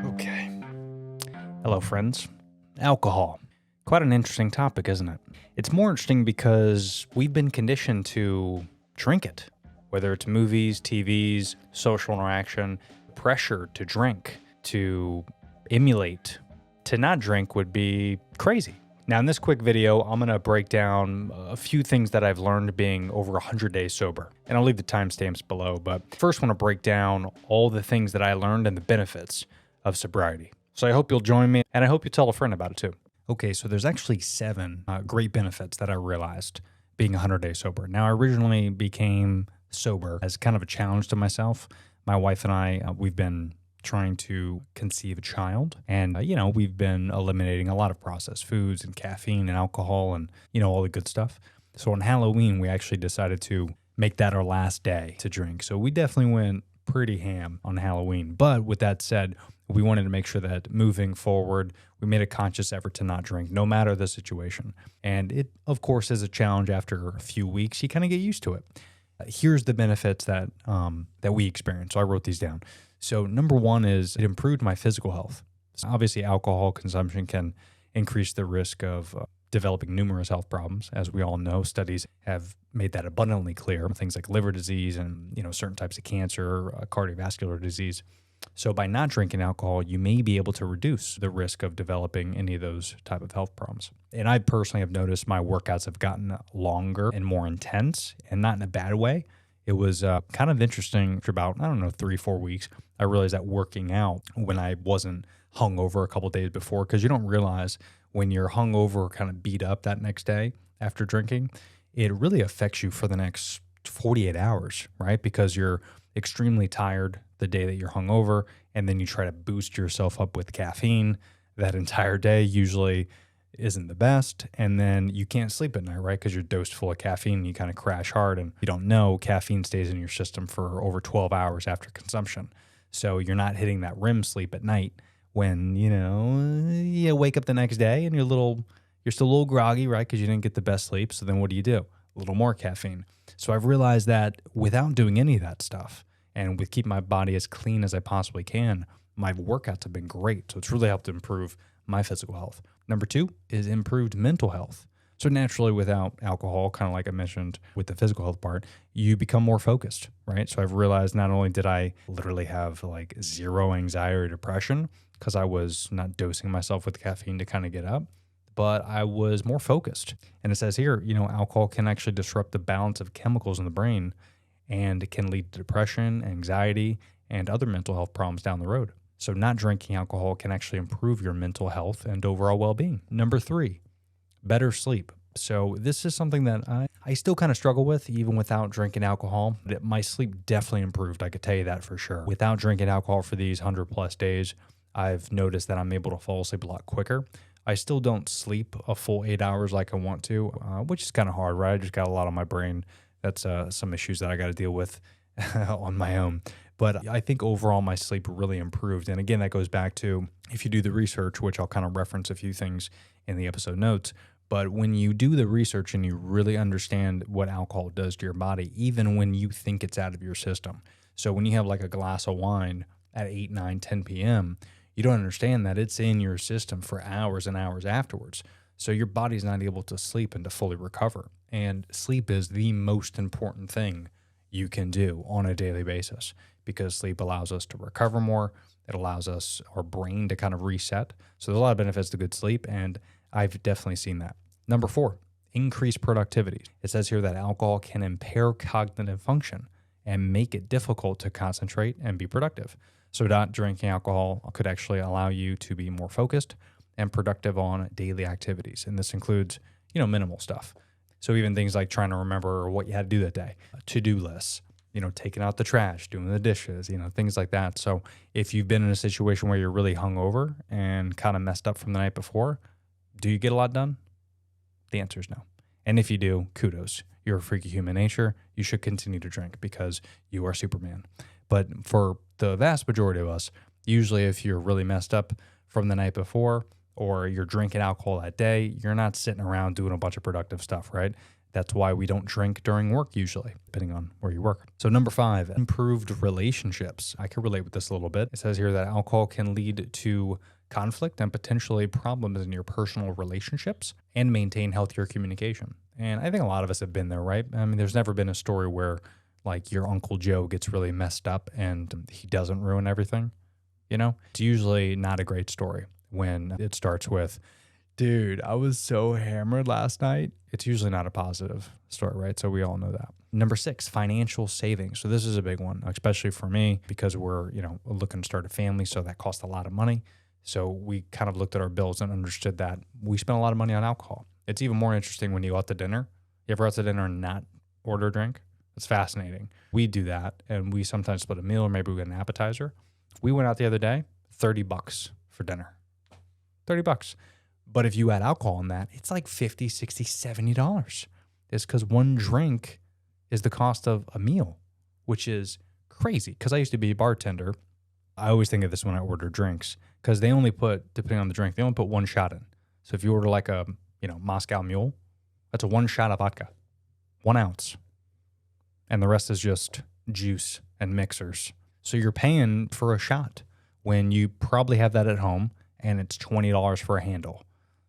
Okay. Hello, friends. Alcohol. Quite an interesting topic, isn't it? It's more interesting because we've been conditioned to drink it, whether it's movies, TVs, social interaction, pressure to drink, to emulate. To not drink would be crazy. Now, in this quick video, I'm going to break down a few things that I've learned being over 100 days sober. And I'll leave the timestamps below, but first I want to break down all the things that I learned and the benefits of sobriety. So I hope you'll join me, and I hope you tell a friend about it too. Okay, so there's actually 7 great benefits that I realized being 100 days sober. Now, I originally became sober as kind of a challenge to myself. My wife and I, we've been trying to conceive a child, and we've been eliminating a lot of processed foods and caffeine and alcohol and all the good stuff. So on Halloween, we actually decided to make that our last day to drink. So we definitely went pretty ham on Halloween. But with that said, we wanted to make sure that moving forward, we made a conscious effort to not drink, no matter the situation. And it, of course, is a challenge. After a few weeks, you kind of get used to it. Here's the benefits that we experienced. So I wrote these down. So number 1 is it improved my physical health. So obviously, alcohol consumption can increase the risk of developing numerous health problems. As we all know, studies have made that abundantly clear. Things like liver disease and certain types of cancer, cardiovascular disease. So by not drinking alcohol, you may be able to reduce the risk of developing any of those type of health problems. And I personally have noticed my workouts have gotten longer and more intense, and not in a bad way. It was kind of interesting. For about, 3-4 weeks, I realized that working out when I wasn't hungover a couple of days before, because you don't realize when you're hungover or kind of beat up that next day after drinking, it really affects you for the next 48 hours, right? Because you're extremely tired the day that you're hungover, and then you try to boost yourself up with caffeine. That entire day usually isn't the best, and then you can't sleep at night, right? Because you're dosed full of caffeine and you kind of crash hard, and you don't know caffeine stays in your system for over 12 hours after consumption. So you're not hitting that REM sleep at night when, you wake up the next day and you're still a little groggy, right? Because you didn't get the best sleep. So then what do? A little more caffeine. So I've realized that without doing any of that stuff and with keeping my body as clean as I possibly can, my workouts have been great. So it's really helped improve my physical health. Number 2 is improved mental health. So naturally, without alcohol, kind of like I mentioned with the physical health part, you become more focused, right? So I've realized not only did I literally have like zero anxiety or depression because I was not dosing myself with caffeine to kind of get up, but I was more focused. And it says here, alcohol can actually disrupt the balance of chemicals in the brain, and it can lead to depression, anxiety, and other mental health problems down the road. So not drinking alcohol can actually improve your mental health and overall well-being. Number 3, better sleep. So this is something that I still kind of struggle with even without drinking alcohol. My sleep definitely improved. I could tell you that for sure. Without drinking alcohol for these 100+ days, I've noticed that I'm able to fall asleep a lot quicker. I still don't sleep a full 8 hours like I want to, which is kind of hard, right? I just got a lot on my brain. That's some issues that I got to deal with on my own. But I think overall my sleep really improved. And again, that goes back to if you do the research, which I'll kind of reference a few things in the episode notes. But when you do the research and you really understand what alcohol does to your body, even when you think it's out of your system. So when you have like a glass of wine at 8, 9, 10 p.m., you don't understand that it's in your system for hours and hours afterwards. So your body's not able to sleep and to fully recover. And sleep is the most important thing you can do on a daily basis, because sleep allows us to recover more. It allows our brain to kind of reset. So there's a lot of benefits to good sleep, and I've definitely seen that. Number 4, increased productivity. It says here that alcohol can impair cognitive function and make it difficult to concentrate and be productive. So not drinking alcohol could actually allow you to be more focused and productive on daily activities. And this includes, minimal stuff. So even things like trying to remember what you had to do that day, to-do lists, taking out the trash, doing the dishes, things like that. So if you've been in a situation where you're really hungover and kind of messed up from the night before, do you get a lot done? The answer is no. And if you do, kudos. You're a freaky human nature. You should continue to drink because you are Superman. But for the vast majority of us, usually if you're really messed up from the night before or you're drinking alcohol that day, you're not sitting around doing a bunch of productive stuff, right? That's why we don't drink during work usually, depending on where you work. So number 5, improved relationships. I can relate with this a little bit. It says here that alcohol can lead to conflict and potentially problems in your personal relationships and maintain healthier communication. And I think a lot of us have been there, right? I mean, there's never been a story where like your Uncle Joe gets really messed up and he doesn't ruin everything. You know, it's usually not a great story when it starts with, dude, I was so hammered last night. It's usually not a positive story, right? So we all know that. Number 6, financial savings. So this is a big one, especially for me because we're, looking to start a family. So that costs a lot of money. So we kind of looked at our bills and understood that we spent a lot of money on alcohol. It's even more interesting when you go out to dinner. You ever out to dinner and not order a drink? It's fascinating. We do that, and we sometimes split a meal, or maybe we get an appetizer. We went out the other day, $30 for dinner. $30. But if you add alcohol in that, it's like $50, $60, $70. It's because one drink is the cost of a meal, which is crazy. Because I used to be a bartender. I always think of this when I order drinks, because they only put, depending on the drink, they only put one shot in. So if you order like a, Moscow Mule, that's a 1 shot of vodka, 1 ounce. And the rest is just juice and mixers. So you're paying for a shot when you probably have that at home, and it's $20 for a handle.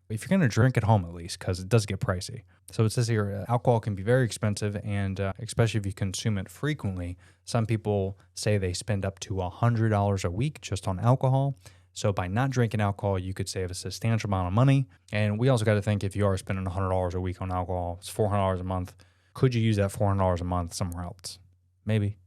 If you're going to drink at home, at least, because it does get pricey. So it says here, alcohol can be very expensive, and especially if you consume it frequently. Some people say they spend up to $100 a week just on alcohol. So by not drinking alcohol, you could save a substantial amount of money. And we also got to think, if you are spending $100 a week on alcohol, it's $400 a month. Could you use that $400 a month somewhere else? Maybe.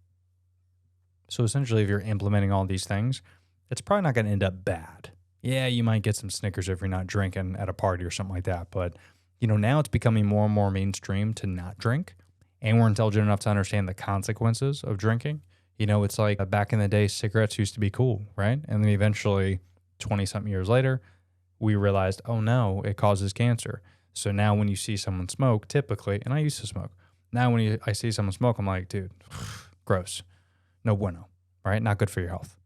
So essentially, if you're implementing all these things, it's probably not going to end up bad. Yeah, you might get some Snickers if you're not drinking at a party or something like that. But, now it's becoming more and more mainstream to not drink. And we're intelligent enough to understand the consequences of drinking. It's like back in the day, cigarettes used to be cool, right? And then eventually, 20-something years later, we realized, oh no, it causes cancer. So now when you see someone smoke, typically, and I used to smoke, now when I see someone smoke, I'm like, dude, gross. No bueno, right? Not good for your health.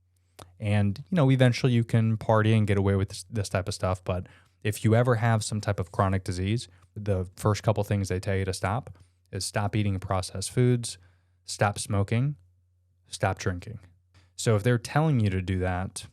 And, eventually you can party and get away with this type of stuff. But if you ever have some type of chronic disease, the first couple things they tell you to stop is stop eating processed foods, stop smoking, stop drinking. So if they're telling you to do that,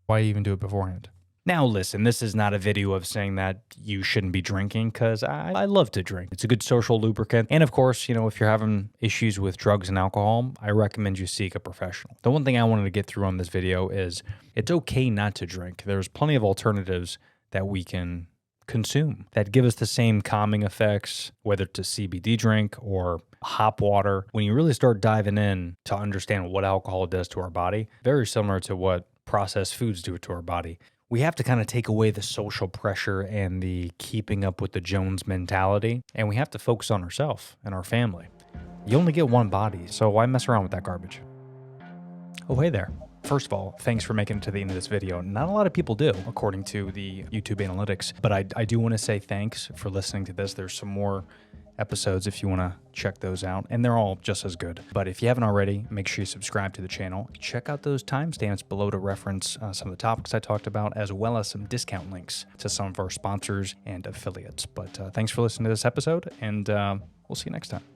why even do it beforehand? Now, listen, this is not a video of saying that you shouldn't be drinking, because I love to drink. It's a good social lubricant. And of course, if you're having issues with drugs and alcohol, I recommend you seek a professional. The one thing I wanted to get through on this video is it's okay not to drink. There's plenty of alternatives that we can consume that give us the same calming effects, whether it's a CBD drink or hop water. When you really start diving in to understand what alcohol does to our body, very similar to what processed foods do to our body. We have to kind of take away the social pressure and the keeping up with the Jones mentality, and we have to focus on ourselves and our family. You only get one body, so why mess around with that garbage? Oh, hey there. First of all, thanks for making it to the end of this video. Not a lot of people do, according to the YouTube analytics, but I do want to say thanks for listening to this. There's some more episodes if you want to check those out, and they're all just as good. But if you haven't already, make sure you subscribe to the channel. Check out those timestamps below to reference some of the topics I talked about, as well as some discount links to some of our sponsors and affiliates. But thanks for listening to this episode, and we'll see you next time.